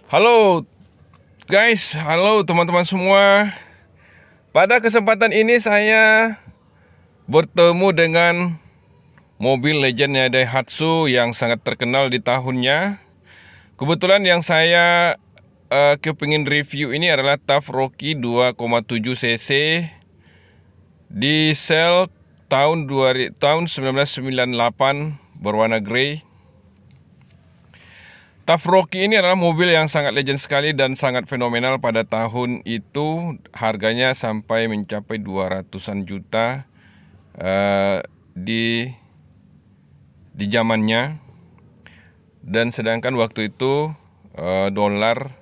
Halo guys, halo teman-teman semua. Pada kesempatan ini saya bertemu dengan mobil legendnya Daihatsu yang sangat terkenal di tahunnya. Kebetulan yang saya kepingin review ini adalah TAF Rocky 2,7 cc diesel tahun 1998 berwarna grey. TAF Rocky ini adalah mobil yang sangat legend sekali dan sangat fenomenal pada tahun itu. Harganya sampai mencapai 200-an juta di zamannya. Dan sedangkan waktu itu dolar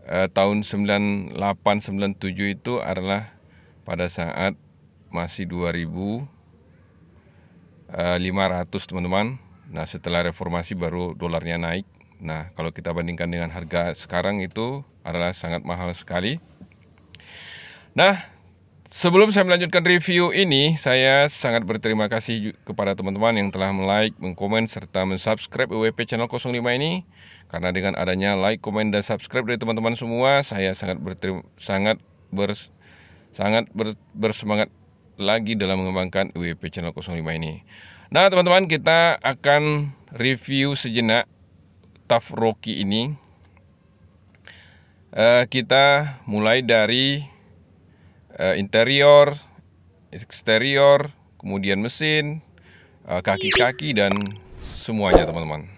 tahun 98-97 itu adalah pada saat masih 2.500 teman-teman. Nah, setelah reformasi baru dolarnya naik. Nah, kalau kita bandingkan dengan harga sekarang itu adalah sangat mahal sekali. Nah, sebelum saya melanjutkan review ini, saya sangat berterima kasih kepada teman-teman yang telah like, mengkomen, serta mensubscribe WP channel 05 ini. Karena dengan adanya like, komen, dan subscribe dari teman-teman semua, saya sangat bersemangat lagi dalam mengembangkan WP channel 05 ini. Nah teman-teman, kita akan review sejenak TAF Rocky ini. Kita mulai dari interior, eksterior, kemudian mesin, kaki-kaki, dan semuanya teman-teman.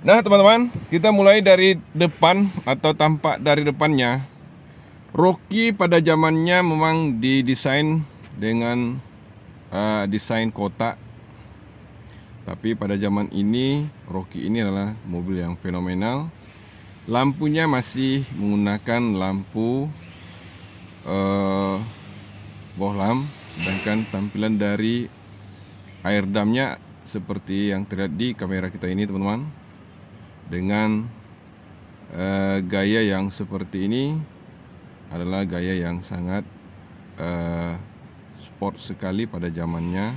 Nah teman-teman, kita mulai dari depan atau tampak dari depannya. Rocky pada zamannya memang didesain dengan desain kotak. Tapi pada zaman ini Rocky ini adalah mobil yang fenomenal. Lampunya masih menggunakan lampu bohlam, sedangkan tampilan dari air damnya seperti yang terlihat di kamera kita ini teman-teman. Dengan gaya yang seperti ini adalah gaya yang sangat sport sekali pada zamannya.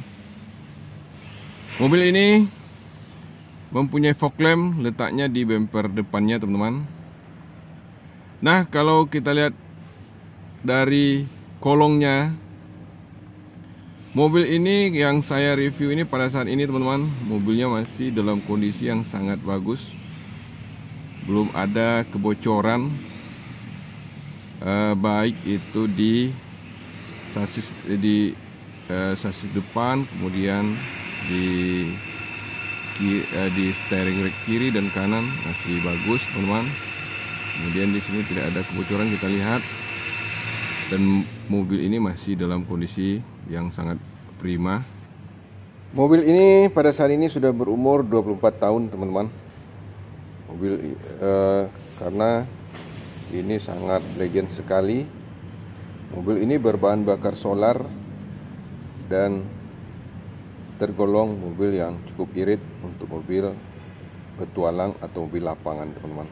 Mobil ini mempunyai fog lamp, letaknya di bumper depannya teman-teman. Nah, kalau kita lihat dari kolongnya, mobil ini yang saya review ini pada saat ini teman-teman, mobilnya masih dalam kondisi yang sangat bagus. Belum ada kebocoran, baik itu di sasis depan, kemudian di steering rack kiri dan kanan masih bagus teman-teman. Kemudian di sini tidak ada kebocoran, kita lihat, dan mobil ini masih dalam kondisi yang sangat prima. Mobil ini pada saat ini sudah berumur 24 tahun teman-teman. Mobil karena ini sangat legend sekali. Mobil ini berbahan bakar solar dan tergolong mobil yang cukup irit untuk mobil petualang atau mobil lapangan teman-teman.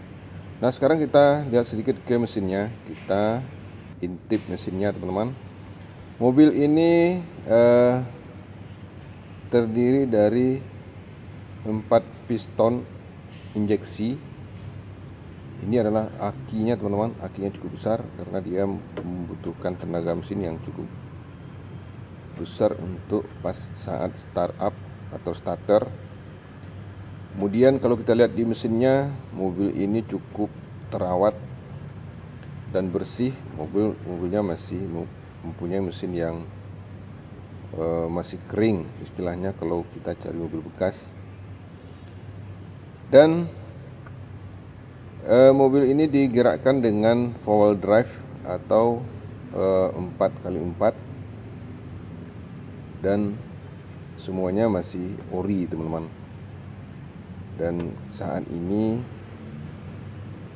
Nah, sekarang kita lihat sedikit ke mesinnya. Kita intip mesinnya teman-teman. Mobil ini terdiri dari 4 piston injeksi. Ini adalah akinya teman-teman. Akinya cukup besar karena dia membutuhkan tenaga mesin yang cukup besar untuk pas saat startup atau starter. Kemudian kalau kita lihat di mesinnya, mobil ini cukup terawat dan bersih. Mobilnya masih mempunyai mesin yang masih kering istilahnya kalau kita cari mobil bekas. Dan mobil ini digerakkan dengan 4-wheel drive atau 4x4, dan semuanya masih ori teman-teman. Dan saat ini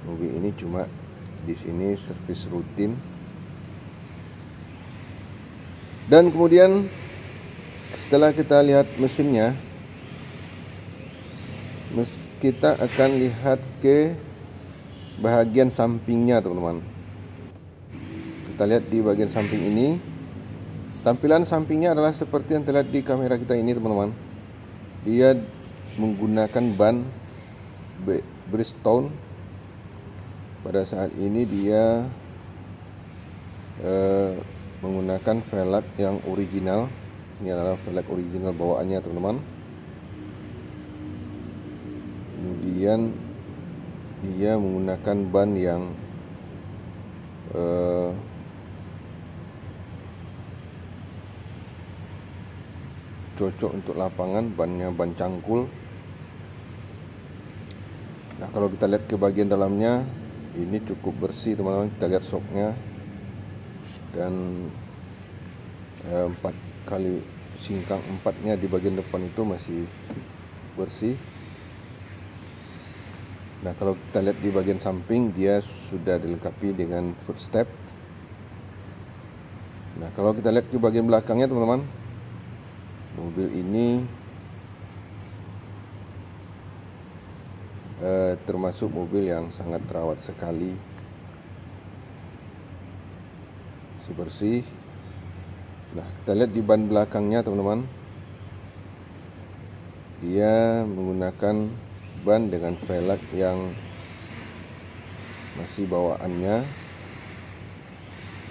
mobil ini cuma di sini servis rutin. Dan kemudian setelah kita lihat mesinnya, kita akan lihat ke bagian sampingnya teman-teman. Kita lihat di bagian samping ini, Tampilan sampingnya adalah seperti yang terlihat di kamera kita ini, teman-teman. Dia menggunakan ban Bridgestone. Pada saat ini dia menggunakan velg yang original. Ini adalah velg original bawaannya, teman-teman. Kemudian dia menggunakan ban yang cocok untuk lapangan, bannya ban cangkul. Nah, kalau kita lihat ke bagian dalamnya, ini cukup bersih, teman-teman. Kita lihat shocknya, dan 4 kali singkang 4-nya di bagian depan itu masih bersih. Nah, kalau kita lihat di bagian samping, dia sudah dilengkapi dengan footstep. Nah, kalau kita lihat ke bagian belakangnya, teman-teman, mobil ini termasuk mobil yang sangat terawat sekali, bersih. Nah, kita lihat di ban belakangnya, teman-teman, dia menggunakan ban dengan velg yang masih bawaannya.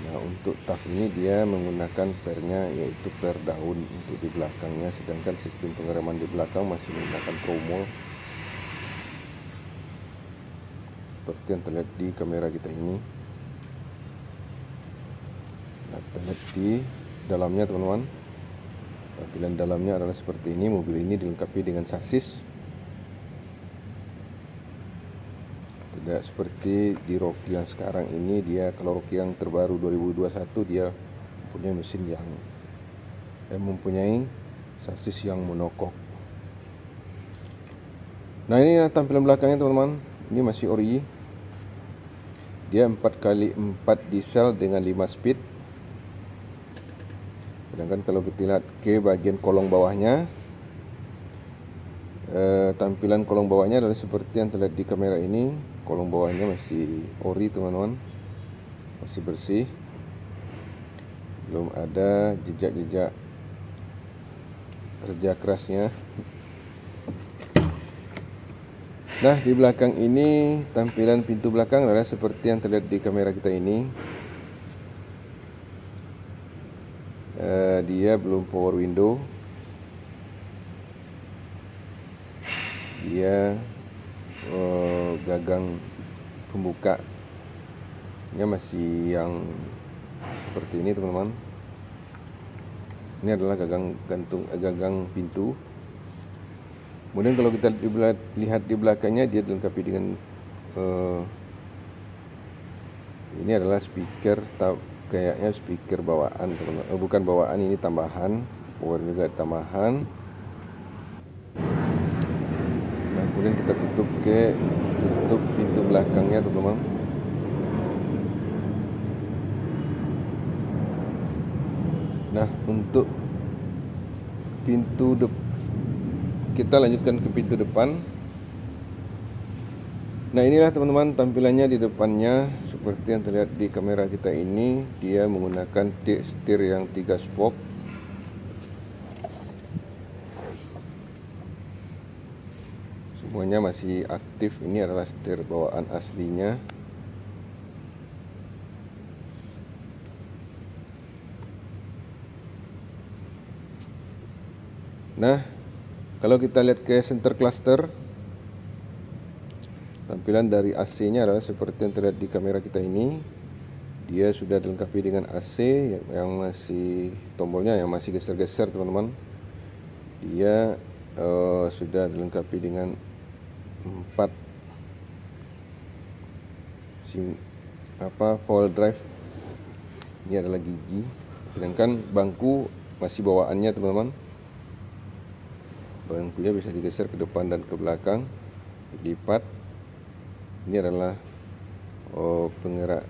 Nah, untuk tak ini dia menggunakan pernya, yaitu per daun untuk di belakangnya, sedangkan sistem pengereman di belakang masih menggunakan tromol seperti yang terlihat di kamera kita ini. Nah, kita lihat di dalamnya, teman-teman. Tampilan dalamnya adalah seperti ini. Mobil ini dilengkapi dengan sasis, tidak seperti di Rocky yang sekarang ini. Dia, kalau Rocky yang terbaru 2021, dia punya mesin yang mempunyai sasis yang monokok. Nah, ini tampilan belakangnya, teman-teman. Ini masih ori. Dia 4x4 diesel dengan 5 speed. Sedangkan kalau kita lihat ke bagian kolong bawahnya, tampilan kolong bawahnya adalah seperti yang terlihat di kamera ini. Kolong bawahnya masih ori, teman-teman, masih bersih, belum ada jejak-jejak kerja kerasnya. Nah, di belakang ini tampilan pintu belakang adalah seperti yang terlihat di kamera kita ini. Dia belum power window. Dia gagang pembukanya masih yang seperti ini, teman-teman. Ini adalah gagang pintu. Kemudian kalau kita lihat di belakangnya, dia dilengkapi dengan ini adalah speaker, kayaknya speaker bawaan, teman-teman. Bukan bawaan, ini tambahan, power juga tambahan. Nah, kemudian kita tutup pintu belakangnya, teman-teman. Nah, untuk pintu kita lanjutkan ke pintu depan. Nah, inilah, teman-teman, tampilannya di depannya seperti yang terlihat di kamera kita ini. Dia menggunakan setir yang 3 spoke. Semuanya masih aktif. Ini adalah setir bawaan aslinya. Nah, kalau kita lihat ke center cluster, tampilan dari AC-nya adalah seperti yang terlihat di kamera kita ini. Dia sudah dilengkapi dengan AC yang masih tombolnya yang masih geser-geser, teman-teman. Dia sudah dilengkapi dengan 4 four drive. Ini adalah gigi. Sedangkan bangku masih bawaannya, teman-teman. Bangkunya bisa digeser ke depan dan ke belakang, dilipat. Ini adalah penggerak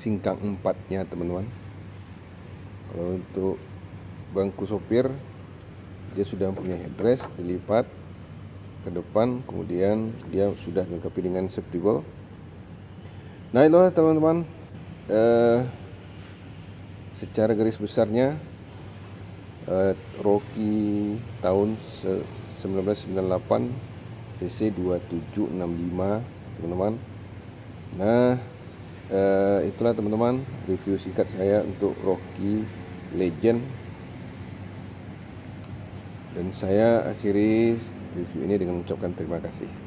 singkang 4-nya, teman-teman. Kalau untuk bangku sopir, dia sudah punya headrest, dilipat ke depan, kemudian dia sudah dilengkapi dengan safety belt. Nah, itulah, teman-teman, secara garis besarnya Rocky tahun 1998 cc 2765 teman-teman. Nah, itulah teman-teman review singkat saya untuk Rocky Legend, dan saya akhiri review ini dengan mengucapkan terima kasih.